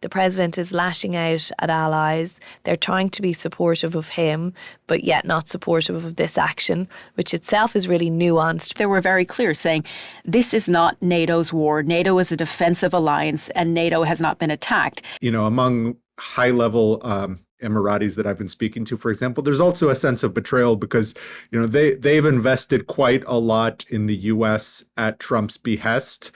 The president is lashing out at allies. They're trying to be supportive of him, but yet not supportive of this action, which itself is really nuanced. They were very clear, saying this is not NATO's war. NATO is a defensive alliance, and NATO has not been attacked. Among high-level Emiratis that I've been speaking to, for example, there's also a sense of betrayal because, they've invested quite a lot in the U.S. at Trump's behest.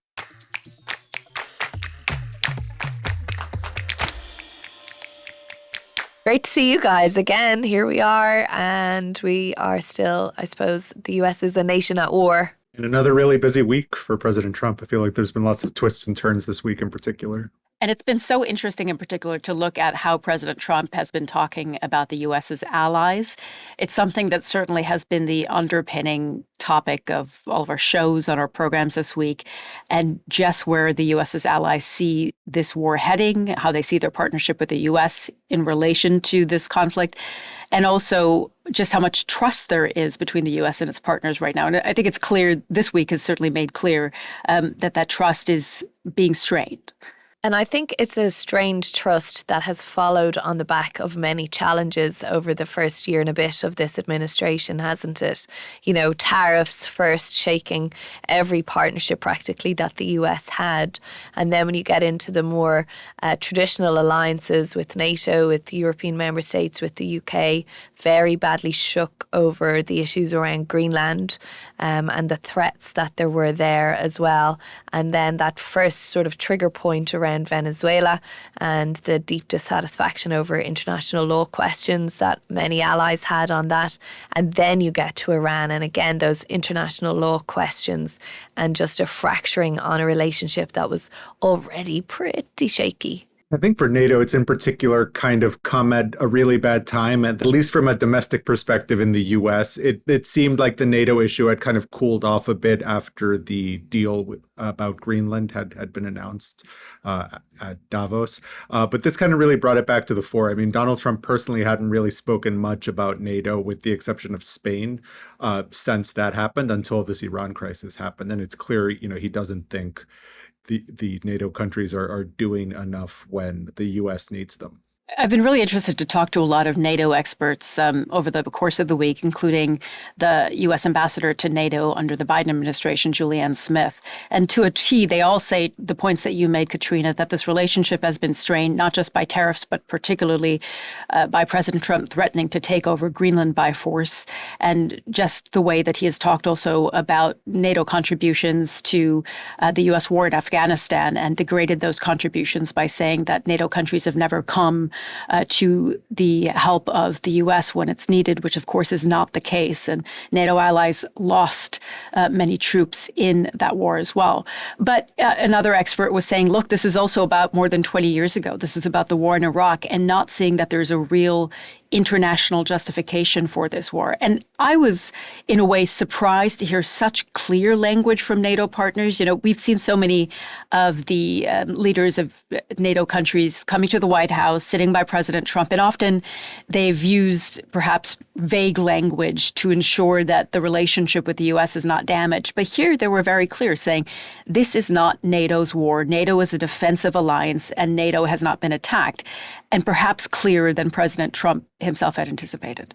Great to see you guys again. Here we are, and we are still, I suppose, the US is a nation at war. And another really busy week for President Trump. I feel like there's been lots of twists and turns this week in particular. And it's been so interesting in particular to look at how President Trump has been talking about the U.S.'s allies. It's something that certainly has been the underpinning topic of all of our shows on our programs this week, and just where the U.S.'s allies see this war heading, how they see their partnership with the U.S. in relation to this conflict, and also just how much trust there is between the U.S. and its partners right now. And I think it's clear, this week has certainly made clear that trust is being strained. And I think it's a strained trust that has followed on the back of many challenges over the first year and a bit of this administration, hasn't it? Tariffs first shaking every partnership practically that the US had. And then when you get into the more traditional alliances with NATO, with the European member states, with the UK, very badly shook over the issues around Greenland and the threats that there were there as well. And then that first sort of trigger point around Venezuela and the deep dissatisfaction over international law questions that many allies had on that. And then you get to Iran and again those international law questions and just a fracturing on a relationship that was already pretty shaky. I think for NATO, it's in particular kind of come at a really bad time, at least from a domestic perspective in the U.S. It seemed like the NATO issue had kind of cooled off a bit after the deal about Greenland had been announced at Davos. But this kind of really brought it back to the fore. I mean, Donald Trump personally hadn't really spoken much about NATO, with the exception of Spain, since that happened until this Iran crisis happened. And it's clear, he doesn't think the NATO countries are doing enough when the U.S. needs them. I've been really interested to talk to a lot of NATO experts over the course of the week, including the U.S. ambassador to NATO under the Biden administration, Julianne Smith. And to a T, they all say the points that you made, Katrina, that this relationship has been strained, not just by tariffs, but particularly by President Trump threatening to take over Greenland by force, and just the way that he has talked also about NATO contributions to the U.S. war in Afghanistan and degraded those contributions by saying that NATO countries have never come to the help of the U.S. when it's needed, which of course is not the case. And NATO allies lost many troops in that war as well. But another expert was saying, look, this is also about more than 20 years ago. This is about the war in Iraq, and not seeing that there's a real international justification for this war. And I was, in a way, surprised to hear such clear language from NATO partners. We've seen so many of the leaders of NATO countries coming to the White House, sitting by President Trump, and often they've used perhaps vague language to ensure that the relationship with the U.S. is not damaged. But here they were very clear, saying this is not NATO's war. NATO is a defensive alliance, and NATO has not been attacked, and perhaps clearer than President Trump himself had anticipated.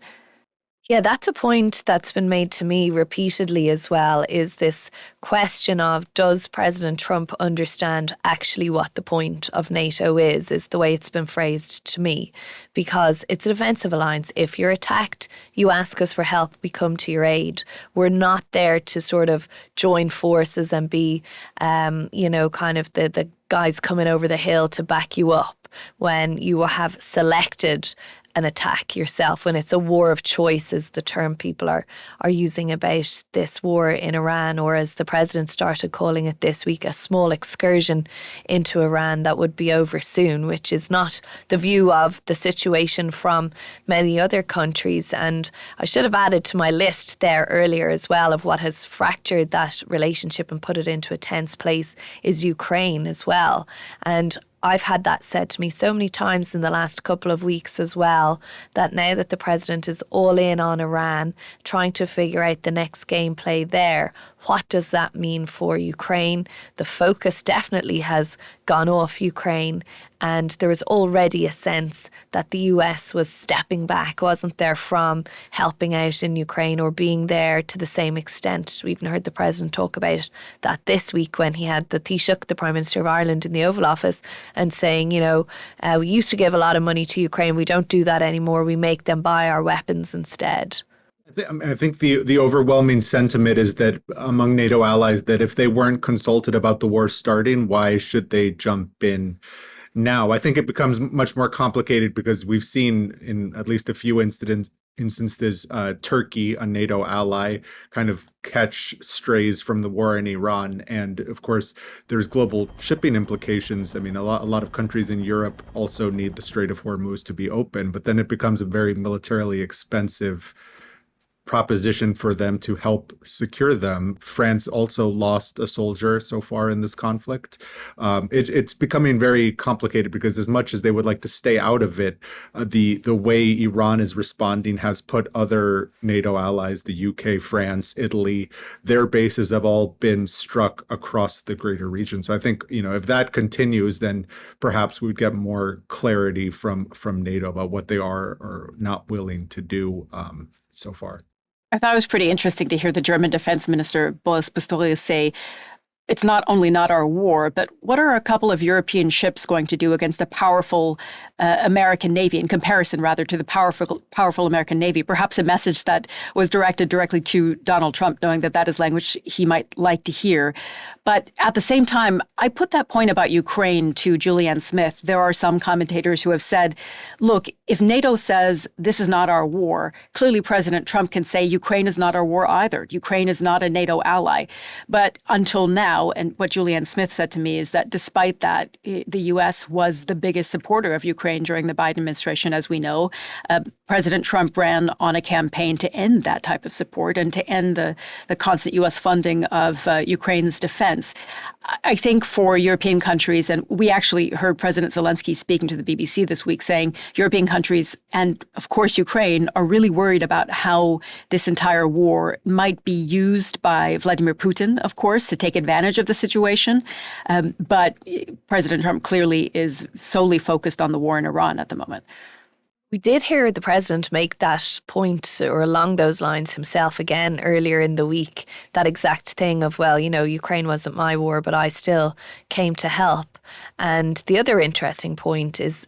Yeah, that's a point that's been made to me repeatedly as well, is this question of, does President Trump understand actually what the point of NATO is the way it's been phrased to me. Because it's a defensive alliance. If you're attacked, you ask us for help, we come to your aid. We're not there to sort of join forces and be, kind of the guys coming over the hill to back you up when you have selected an attack yourself, when it's a war of choice, is the term people are using about this war in Iran, or as the president started calling it this week, a small excursion into Iran that would be over soon, which is not the view of the situation from many other countries. And I should have added to my list there earlier as well of what has fractured that relationship and put it into a tense place is Ukraine as well. And I've had that said to me so many times in the last couple of weeks as well, that now that the president is all in on Iran, trying to figure out the next gameplay there, what does that mean for Ukraine? The focus definitely has gone off Ukraine, and there was already a sense that the US was stepping back, wasn't there, from helping out in Ukraine or being there to the same extent. We even heard the president talk about that this week when he had the Taoiseach, the Prime Minister of Ireland, in the Oval Office, and saying, we used to give a lot of money to Ukraine. We don't do that anymore. We make them buy our weapons instead. I think the overwhelming sentiment is that among NATO allies that if they weren't consulted about the war starting, why should they jump in now? I think it becomes much more complicated because we've seen in at least a few instances, Turkey, a NATO ally, kind of catch strays from the war in Iran. And of course, there's global shipping implications. I mean, a lot of countries in Europe also need the Strait of Hormuz to be open, but then it becomes a very militarily expensive proposition for them to help secure them. France also lost a soldier so far in this conflict. It's becoming very complicated because as much as they would like to stay out of it, the way Iran is responding has put other NATO allies, the UK, France, Italy, their bases have all been struck across the greater region. So I think, if that continues, then perhaps we'd get more clarity from NATO about what they are or not willing to do so far. I thought it was pretty interesting to hear the German Defense Minister, Boris Pistorius, say, it's not only not our war, but what are a couple of European ships going to do against a powerful American Navy, in comparison, rather, to the powerful American Navy? Perhaps a message that was directed directly to Donald Trump, knowing that is language he might like to hear. But at the same time, I put that point about Ukraine to Julianne Smith. There are some commentators who have said, look, if NATO says this is not our war, clearly President Trump can say Ukraine is not our war either. Ukraine is not a NATO ally. But until now, and what Julianne Smith said to me is that despite that, the U.S. was the biggest supporter of Ukraine during the Biden administration, as we know. President Trump ran on a campaign to end that type of support and to end the constant U.S. funding of Ukraine's defense. I think for European countries, and we actually heard President Zelensky speaking to the BBC this week saying European countries and, of course, Ukraine are really worried about how this entire war might be used by Vladimir Putin, of course, to take advantage of the situation. But President Trump clearly is solely focused on the war in Iran at the moment. We did hear the president make that point or along those lines himself again earlier in the week, that exact thing of, well, Ukraine wasn't my war, but I still came to help. And the other interesting point is,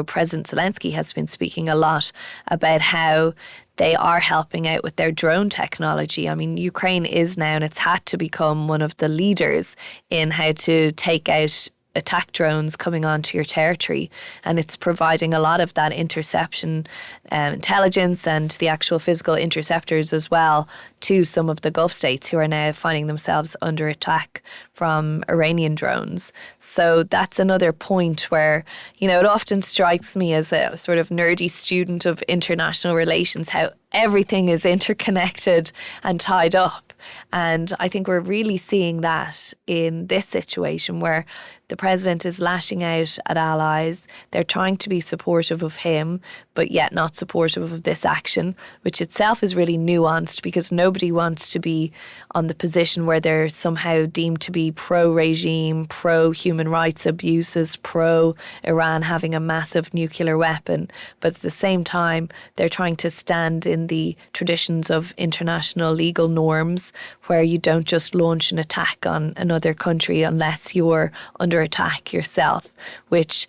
President Zelensky has been speaking a lot about how they are helping out with their drone technology. I mean, Ukraine is now, and it's had to become one of the leaders in how to take out attack drones coming onto your territory, and it's providing a lot of that interception intelligence and the actual physical interceptors as well to some of the Gulf states who are now finding themselves under attack from Iranian drones. So that's another point where, it often strikes me as a sort of nerdy student of international relations how everything is interconnected and tied up. And I think we're really seeing that in this situation where the president is lashing out at allies. They're trying to be supportive of him, but yet not supportive of this action, which itself is really nuanced because nobody wants to be on the position where they're somehow deemed to be pro-regime, pro-human rights abuses, pro-Iran having a massive nuclear weapon. But at the same time, they're trying to stand in the traditions of international legal norms where you don't just launch an attack on another country unless you're under attack yourself, which,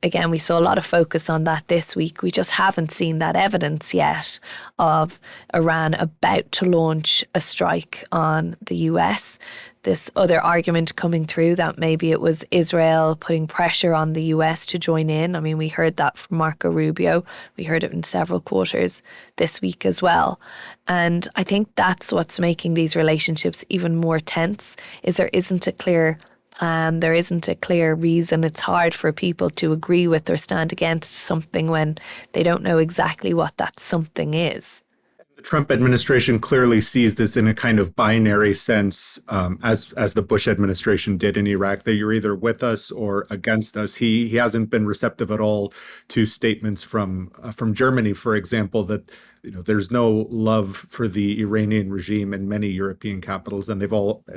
again, we saw a lot of focus on that this week. We just haven't seen that evidence yet of Iran about to launch a strike on the US. This other argument coming through that maybe it was Israel putting pressure on the US to join in. I mean, we heard that from Marco Rubio. We heard it in several quarters this week as well. And I think that's what's making these relationships even more tense, is there isn't a clear plan, there isn't a clear reason. It's hard for people to agree with or stand against something when they don't know exactly what that something is. The Trump administration clearly sees this in a kind of binary sense, as the Bush administration did in Iraq, that you're either with us or against us. He hasn't been receptive at all to statements from Germany, for example, that there's no love for the Iranian regime in many European capitals, and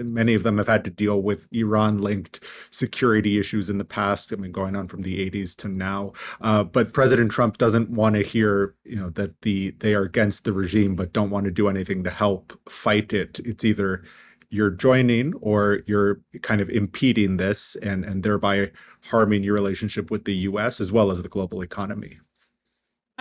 many of them have had to deal with Iran-linked security issues in the past. I mean, going on from the 80s to now. But President Trump doesn't want to hear, that they are against the regime, but don't want to do anything to help fight it. It's either you're joining or you're kind of impeding this and thereby harming your relationship with the U.S. as well as the global economy.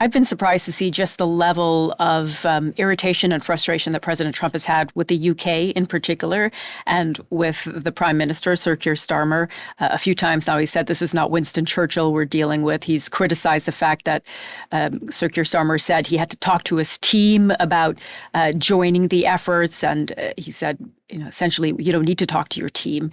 I've been surprised to see just the level of irritation and frustration that President Trump has had with the UK in particular, and with the Prime Minister, Sir Keir Starmer. A few times now he said this is not Winston Churchill we're dealing with. He's criticized the fact that Sir Keir Starmer said he had to talk to his team about joining the efforts, and he said, essentially, you don't need to talk to your team.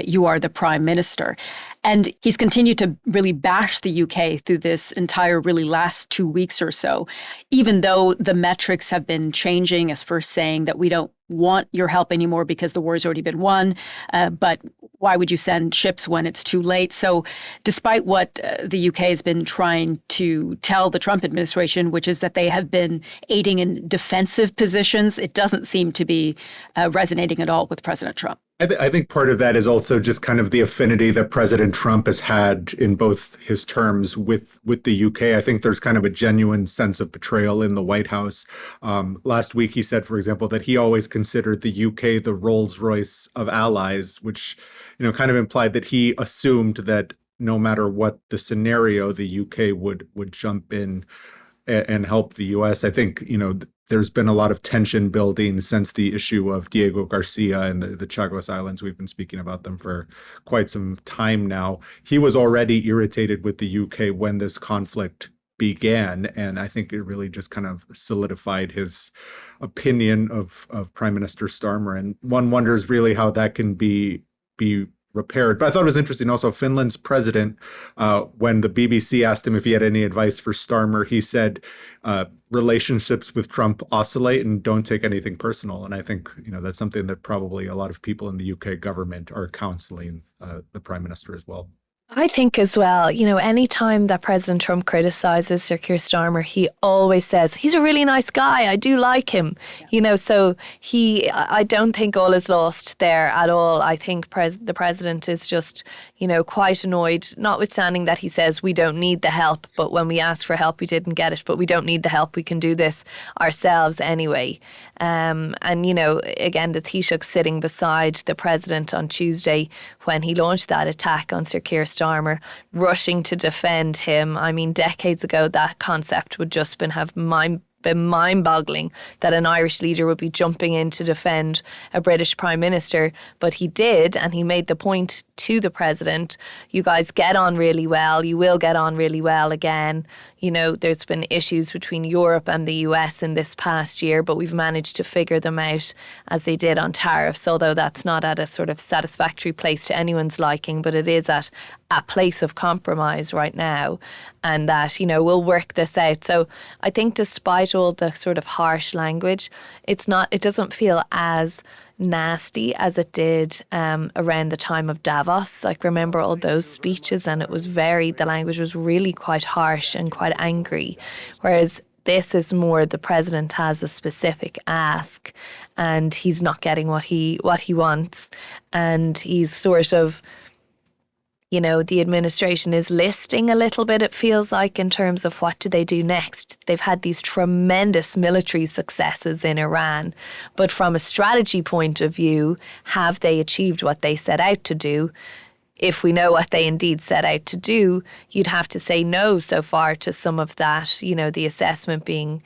You are the Prime Minister. And he's continued to really bash the UK through this entire really last 2 weeks or so, even though the metrics have been changing, as first saying that we don't want your help anymore because the war's already been won. But why would you send ships when it's too late? So despite what the UK has been trying to tell the Trump administration, which is that they have been aiding in defensive positions, it doesn't seem to be resonating at all with President Trump. I think part of that is also just kind of the affinity that President Trump has had in both his terms with the UK. I think there's kind of a genuine sense of betrayal in the White House. Last week, he said, for example, that he always considered the UK the Rolls-Royce of allies, which, kind of implied that he assumed that no matter what the scenario, the UK would jump in and help the US. I think, there's been a lot of tension building since the issue of Diego Garcia and the Chagos Islands. We've been speaking about them for quite some time now. He was already irritated with the UK when this conflict began, and I think it really just kind of solidified his opinion of Prime Minister Starmer. And one wonders really how that can be repaired. But I thought it was interesting also, Finland's president, when the BBC asked him if he had any advice for Starmer, he said relationships with Trump oscillate and don't take anything personal. And I think, that's something that probably a lot of people in the UK government are counseling the prime minister as well. I think as well, any time that President Trump criticizes Sir Keir Starmer, he always says, he's a really nice guy. I do like him. So I don't think all is lost there at all. I think the president is just, quite annoyed, notwithstanding that he says we don't need the help. But when we asked for help, we didn't get it. But we don't need the help. We can do this ourselves anyway. And, again, the Taoiseach sitting beside the president on Tuesday when he launched that attack on Sir Keir Starmer, rushing to defend him. I mean, decades ago, that concept would just been mind-boggling that an Irish leader would be jumping in to defend a British Prime Minister. But he did, and he made the point to the president, you guys get on really well. You will get on really well again. There's been issues between Europe and the US in this past year, but we've managed to figure them out as they did on tariffs, although that's not at a sort of satisfactory place to anyone's liking, but it is at a place of compromise right now, and that, we'll work this out. So I think despite all the sort of harsh language, it doesn't feel as nasty as it did around the time of Davos. Remember all those speeches, and the language was really quite harsh and quite angry. Whereas this is more the president has a specific ask and he's not getting what he wants. And he's sort of, the administration is listing a little bit, it feels like, in terms of what do they do next. They've had these tremendous military successes in Iran. But from a strategy point of view, have they achieved what they set out to do? If we know what they indeed set out to do, you'd have to say no so far to some of that, the assessment being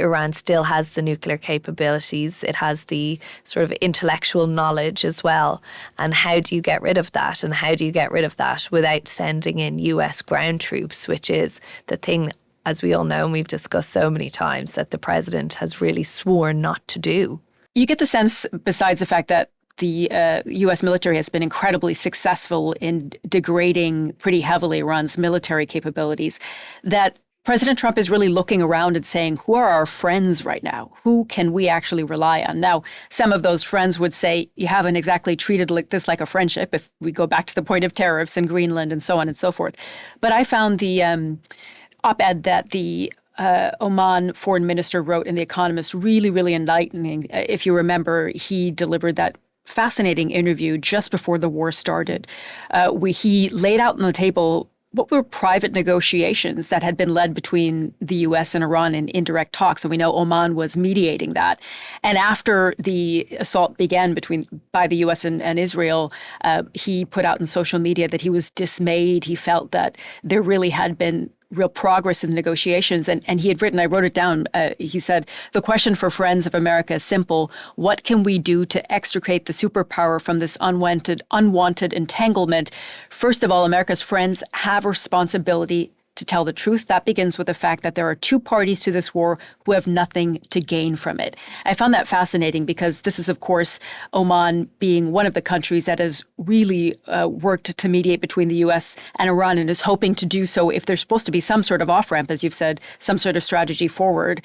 Iran still has the nuclear capabilities. It has the sort of intellectual knowledge as well. And how do you get rid of that? And how do you get rid of that without sending in US ground troops, which is the thing, as we all know, and we've discussed so many times, that the president has really sworn not to do. You get the sense, besides the fact that the U.S. military has been incredibly successful in degrading pretty heavily Iran's military capabilities, that President Trump is really looking around and saying, who are our friends right now? Who can we actually rely on? Now, some of those friends would say, you haven't exactly treated this like a friendship, if we go back to the point of tariffs in Greenland and so on and so forth. But I found the op-ed that the Oman foreign minister wrote in The Economist really, really enlightening. If you remember, he delivered that fascinating interview just before the war started. He laid out on the table what were private negotiations that had been led between the U.S. and Iran in indirect talks. And we know Oman was mediating that. And after the assault began by the U.S. and Israel, he put out in social media that he was dismayed. He felt that there really had been real progress in the negotiations. And he had written, I wrote it down, he said, the question for friends of America is simple. What can we do to extricate the superpower from this unwanted entanglement? First of all, America's friends have a responsibility to tell the truth. That begins with the fact that there are two parties to this war who have nothing to gain from it. I found that fascinating because this is, of course, Oman being one of the countries that has really worked to mediate between the U.S. and Iran and is hoping to do so if there's supposed to be some sort of off-ramp, as you've said, some sort of strategy forward,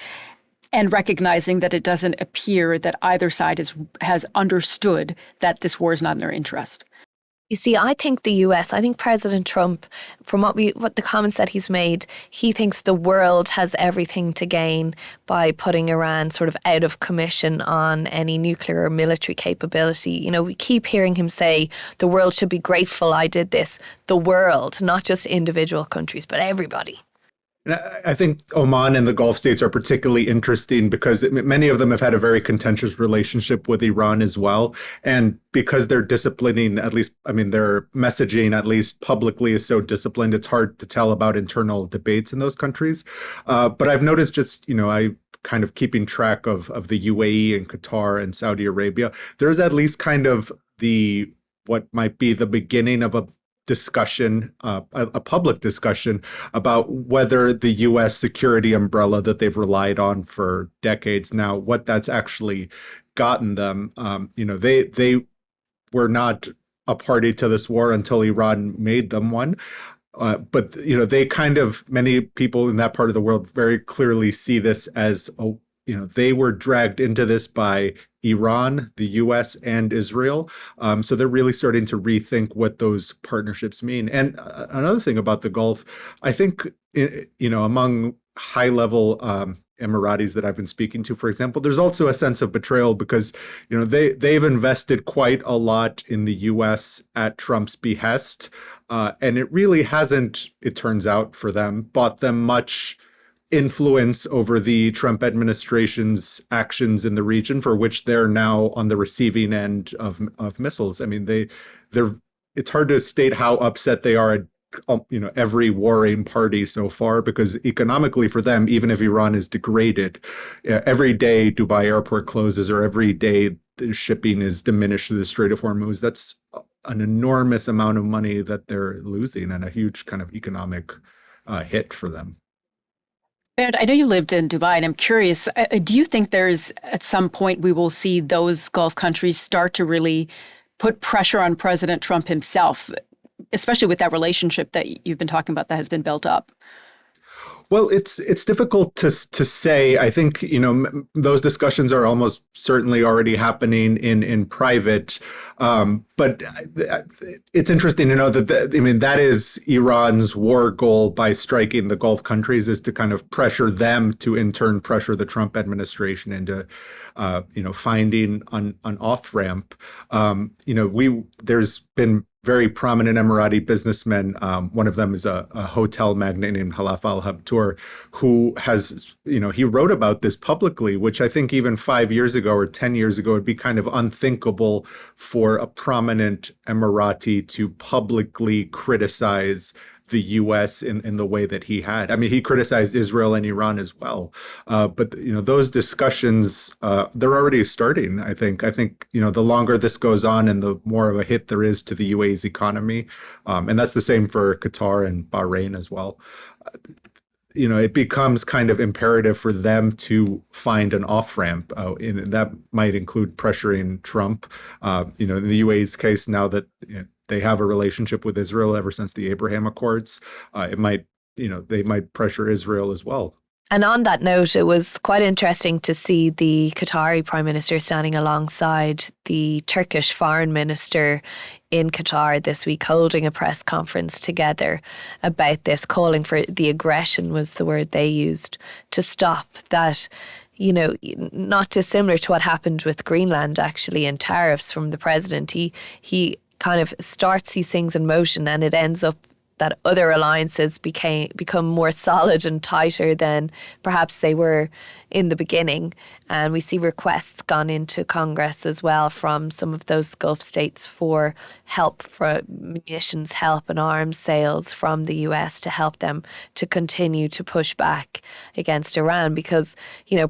and recognizing that it doesn't appear that either side has understood that this war is not in their interest. You see, I think I think President Trump, from what the comments that he's made, he thinks the world has everything to gain by putting Iran sort of out of commission on any nuclear or military capability. You know, we keep hearing him say the world should be grateful I did this. The world, not just individual countries, but everybody. And I think Oman and the Gulf states are particularly interesting because many of them have had a very contentious relationship with Iran as well. And because they're disciplining, at least, I mean, their messaging, at least publicly, is so disciplined, it's hard to tell about internal debates in those countries. But I've noticed I kind of keeping track of the UAE and Qatar and Saudi Arabia, there's at least kind of what might be the beginning of a discussion, a public discussion about whether the U.S. security umbrella that they've relied on for decades now, what that's actually gotten them. They were not a party to this war until Iran made them one. But they many people in that part of the world very clearly see this as they were dragged into this by Iran, the U.S., and Israel. So they're really starting to rethink what those partnerships mean. And another thing about the Gulf, I think, among high-level Emiratis that I've been speaking to, for example, there's also a sense of betrayal because, they've invested quite a lot in the U.S. at Trump's behest. And it really hasn't, it turns out for them, bought them much influence over the Trump administration's actions in the region, for which they're now on the receiving end of missiles. I mean, it's hard to state how upset they are at every warring party so far, because economically for them, even if Iran is degraded, every day Dubai airport closes or every day the shipping is diminished to the Strait of Hormuz, that's an enormous amount of money that they're losing and a huge kind of economic hit for them. Berit, I know you lived in Dubai, and I'm curious, do you think at some point we will see those Gulf countries start to really put pressure on President Trump himself, especially with that relationship that you've been talking about that has been built up? Well, it's difficult to say. I think, those discussions are almost certainly already happening in private. But it's interesting to know that is Iran's war goal by striking the Gulf countries, is to kind of pressure them to in turn pressure the Trump administration into, finding an off-ramp. There's been very prominent Emirati businessmen. One of them is a hotel magnate named Khalaf al-Habtoor, who has, he wrote about this publicly, which I think even 5 years ago or 10 years ago would be kind of unthinkable for a prominent Emirati to publicly criticize the U.S. in the way that he had. I mean, he criticized Israel and Iran as well. But, those discussions, they're already starting, I think. The longer this goes on and the more of a hit there is to the UAE's economy. And that's the same for Qatar and Bahrain as well. It becomes kind of imperative for them to find an off-ramp. And that might include pressuring Trump. In the UAE's case, now that they have a relationship with Israel ever since the Abraham Accords, it might they might pressure Israel as well. And on that note, it was quite interesting to see the Qatari Prime Minister standing alongside the Turkish Foreign Minister in Qatar this week, holding a press conference together about this, calling for the aggression was the word they used, to stop that. Not dissimilar to what happened with Greenland, actually, and tariffs from the president. He kind of starts these things in motion, and it ends up that other alliances become more solid and tighter than perhaps they were in the beginning. And we see requests gone into Congress as well from some of those Gulf states for help, for munitions help and arms sales from the US to help them to continue to push back against Iran. Because,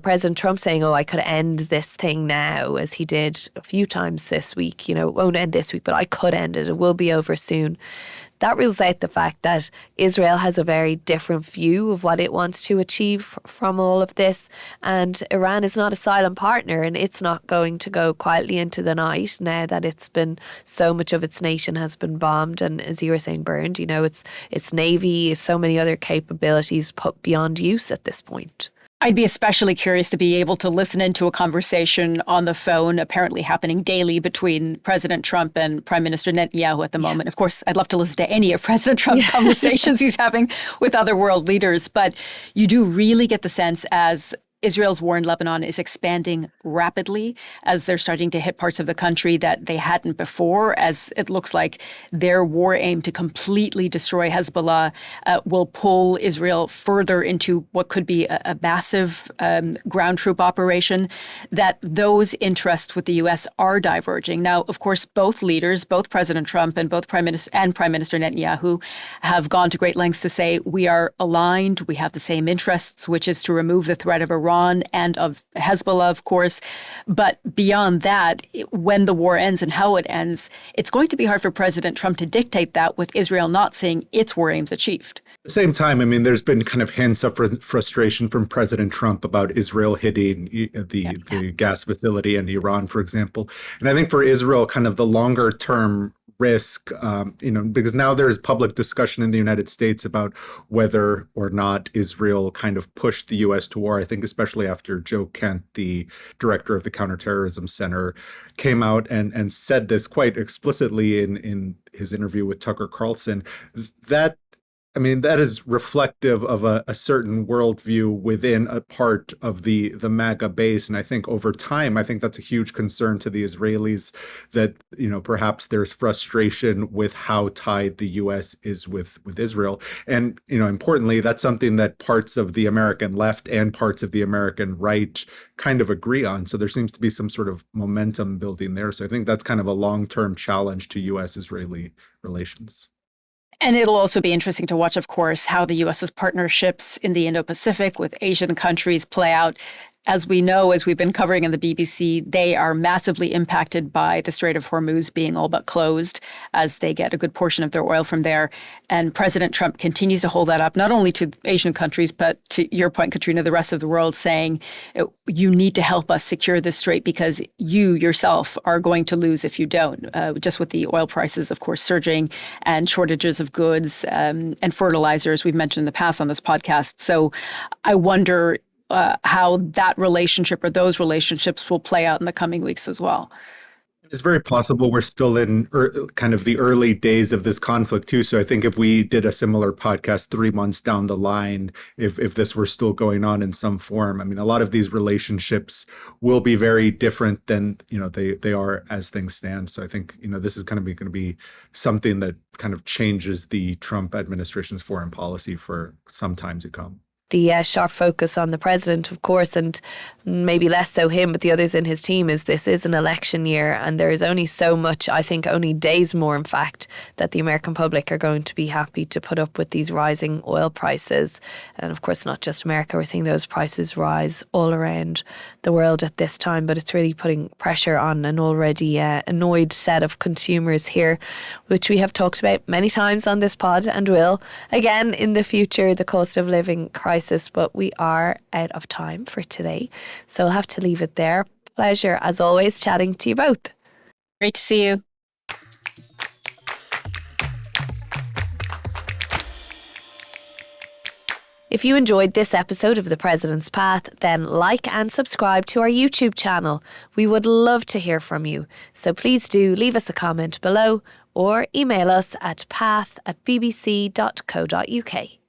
President Trump saying, I could end this thing now, as he did a few times this week, it won't end this week, but I could end it. It will be over soon. That rules out the fact that Israel has a very different view of what it wants to achieve from all of this. And Iran is not a silent partner, and it's not going to go quietly into the night now that it's been, so much of its nation has been bombed and, as you were saying, burned. Its navy, so many other capabilities put beyond use at this point. I'd be especially curious to be able to listen into a conversation on the phone apparently happening daily between President Trump and Prime Minister Netanyahu at the moment. Of course, I'd love to listen to any of President Trump's conversations he's having with other world leaders. But you do really get the sense, as Israel's war in Lebanon is expanding rapidly, as they're starting to hit parts of the country that they hadn't before, as it looks like their war aim to completely destroy Hezbollah will pull Israel further into what could be a massive ground troop operation, that those interests with the U.S. are diverging. Now, of course, both leaders, both President Trump and both Prime Minister Netanyahu, have gone to great lengths to say we are aligned, we have the same interests, which is to remove the threat of Iran and of Hezbollah, of course. But beyond that, when the war ends and how it ends, it's going to be hard for President Trump to dictate that with Israel not seeing its war aims achieved. At the same time, there's been kind of hints of frustration from President Trump about Israel hitting the gas facility in Iran, for example. And I think for Israel, kind of the longer term risk, because now there's public discussion in the United States about whether or not Israel kind of pushed the U.S. to war. I think especially after Joe Kent, the director of the Counterterrorism Center, came out and said this quite explicitly in his interview with Tucker Carlson, that is reflective of a certain worldview within a part of the MAGA base. And I think over time, that's a huge concern to the Israelis, that, perhaps there's frustration with how tied the U.S. is with Israel. And, importantly, that's something that parts of the American left and parts of the American right kind of agree on. So there seems to be some sort of momentum building there. So I think that's kind of a long-term challenge to U.S.-Israeli relations. And it'll also be interesting to watch, of course, how the U.S.'s partnerships in the Indo-Pacific with Asian countries play out. As we know, as we've been covering in the BBC, they are massively impacted by the Strait of Hormuz being all but closed, as they get a good portion of their oil from there. And President Trump continues to hold that up, not only to Asian countries, but to your point, Katrina, the rest of the world, saying, you need to help us secure this strait because you yourself are going to lose if you don't. Just with the oil prices, of course, surging and shortages of goods and fertilizers we've mentioned in the past on this podcast. So I wonder how that relationship or those relationships will play out in the coming weeks as well. It's very possible we're still in kind of the early days of this conflict too. So I think if we did a similar podcast 3 months down the line, if this were still going on in some form, a lot of these relationships will be very different than, they are as things stand. So I think, this is going to be something that kind of changes the Trump administration's foreign policy for some time to come. The sharp focus on the president, of course, and maybe less so him, but the others in his team, is this is an election year and there is only so much, I think only days more, in fact, that the American public are going to be happy to put up with these rising oil prices. And of course, not just America, we're seeing those prices rise all around the world at this time, but it's really putting pressure on an already annoyed set of consumers here, which we have talked about many times on this pod and will again in the future, the cost of living crisis. But we are out of time for today, so we'll have to leave it there. Pleasure, as always, chatting to you both. Great to see you. If you enjoyed this episode of The President's Path, then like and subscribe to our YouTube channel. We would love to hear from you. So please do leave us a comment below or email us at path@bbc.co.uk.